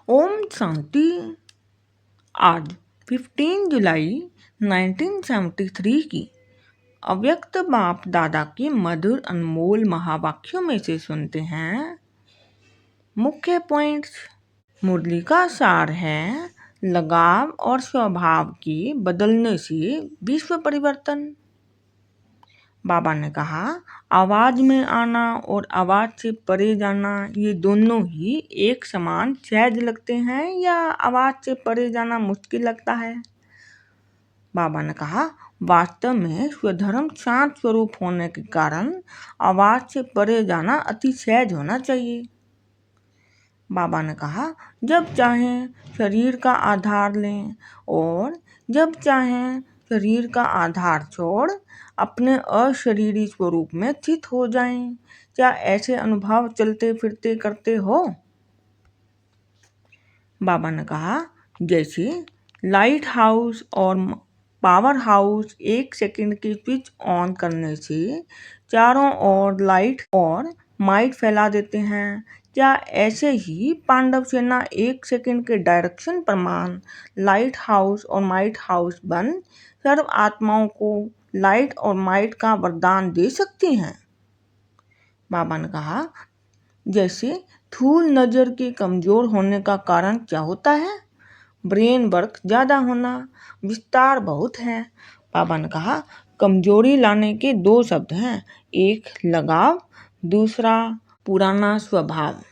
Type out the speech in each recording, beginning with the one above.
ओम शांति। आज 15 जुलाई 1973 की अव्यक्त बाप दादा के मधुर अनमोल महावाक्यों में से सुनते हैं मुख्य पॉइंट्स। मुरली का सार है लगाव और स्वभाव के बदलने से विश्व परिवर्तन। बाबा ने कहा आवाज में आना और आवाज से परे जाना ये दोनों ही एक समान सहज लगते हैं या आवाज से परे जाना मुश्किल लगता है। बाबा ने कहा वास्तव में स्वधर्म शांत स्वरूप होने के कारण आवाज से परे जाना अति सहज होना चाहिए। बाबा ने कहा जब चाहें शरीर का आधार लें और जब चाहें शरीर का आधार छोड़ अपने अशरीरी स्वरूप में स्थित हो जाएं। क्या ऐसे अनुभव चलते फिरते करते हो? बाबा ने कहा जैसे लाइट हाउस और पावर हाउस 1 सेकंड के स्विच ऑन करने से चारों ओर लाइट और माइट फैला देते हैं, क्या ऐसे ही पांडव सेना 1 सेकंड के डायरेक्शन प्रमाण लाइट हाउस और माइट हाउस बन सर्व आत्माओं को लाइट और माइट का वरदान दे सकती हैं? बाबा ने कहा जैसे थूल नज़र के कमज़ोर होने का कारण क्या होता है? ब्रेन वर्क ज़्यादा होना, विस्तार बहुत है। बाबा ने कहा कमजोरी लाने के 2 शब्द हैं, एक लगाव, दूसरा पुराना स्वभाव।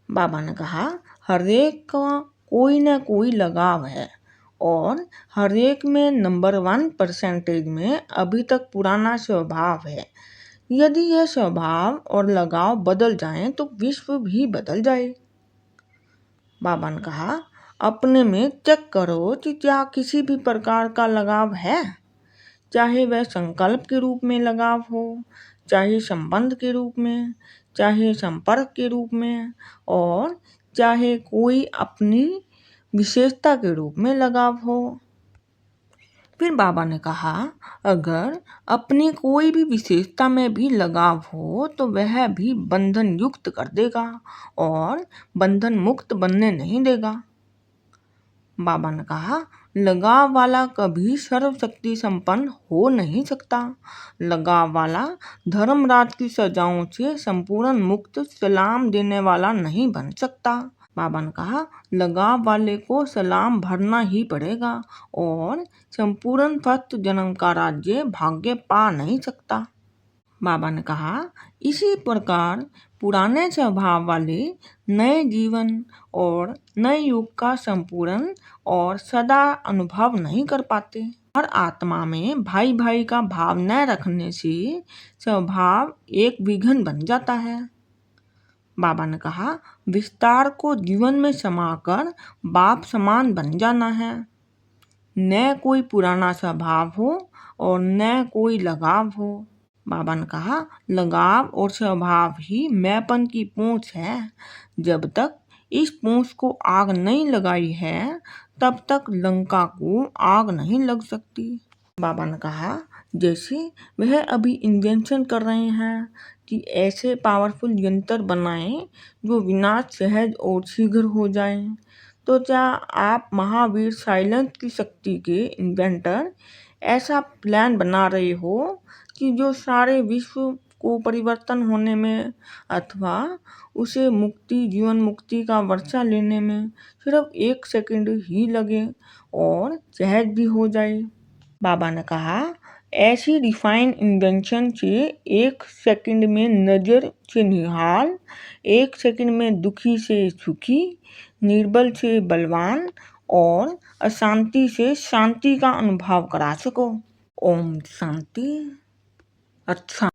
बाबा ने कहा हर एक का कोई ना कोई लगाव है और हर एक में नंबर 1% में अभी तक पुराना स्वभाव है। यदि यह स्वभाव और लगाव बदल जाएं तो विश्व भी बदल जाए। बाबा ने कहा अपने में चेक करो कि क्या किसी भी प्रकार का लगाव है, चाहे वह संकल्प के रूप में लगाव हो, चाहे संबंध के रूप में, चाहे संपर्क के रूप में और चाहे कोई अपनी विशेषता के रूप में लगाव हो। फिर बाबा ने कहा अगर अपनी कोई भी विशेषता में भी लगाव हो तो वह भी बंधन युक्त कर देगा और बंधन मुक्त बनने नहीं देगा। बाबा ने कहा लगाव वाला कभी सर्वशक्ति संपन्न हो नहीं सकता। लगाव वाला धर्मराज की सजाओं से संपूर्ण मुक्त सलाम देने वाला नहीं बन सकता। बाबा ने कहा लगाव वाले को सलाम भरना ही पड़ेगा और संपूर्ण फक्त जन्म का राज्य भाग्य पा नहीं सकता। बाबा ने कहा इसी प्रकार पुराने स्वभाव वाले नए जीवन और नए युग का संपूर्ण और सदा अनुभव नहीं कर पाते। हर आत्मा में भाई भाई का भाव न रखने से स्वभाव एक विघन बन जाता है। बाबा ने कहा विस्तार को जीवन में समाकर बाप समान बन जाना है। न कोई पुराना स्वभाव हो और न कोई लगाव हो। बाबा ने कहा लगाव और स्वभाव ही मैंपन की पूंछ है। जब तक इस पूंछ को आग नहीं लगाई है तब तक लंका को आग नहीं लग सकती। बाबा ने कहा जैसे वह अभी इन्वेंशन कर रहे हैं कि ऐसे पावरफुल यंत्र बनाएं जो विनाश सहज और शीघ्र हो जाए, तो क्या आप महावीर साइलेंस की शक्ति के इन्वेंटर ऐसा प्लान बना रहे हो कि जो सारे विश्व को परिवर्तन होने में अथवा उसे मुक्ति जीवन मुक्ति का वर्षा लेने में सिर्फ 1 सेकंड ही लगे और सहज भी हो जाए? बाबा ने कहा ऐसी रिफाइन इन्वेंशन से 1 सेकंड में नज़र से निहाल, 1 सेकंड में दुखी से सुखी, निर्बल से बलवान और अशांति से शांति का अनुभव करा सको। ओम शांति। अच्छा।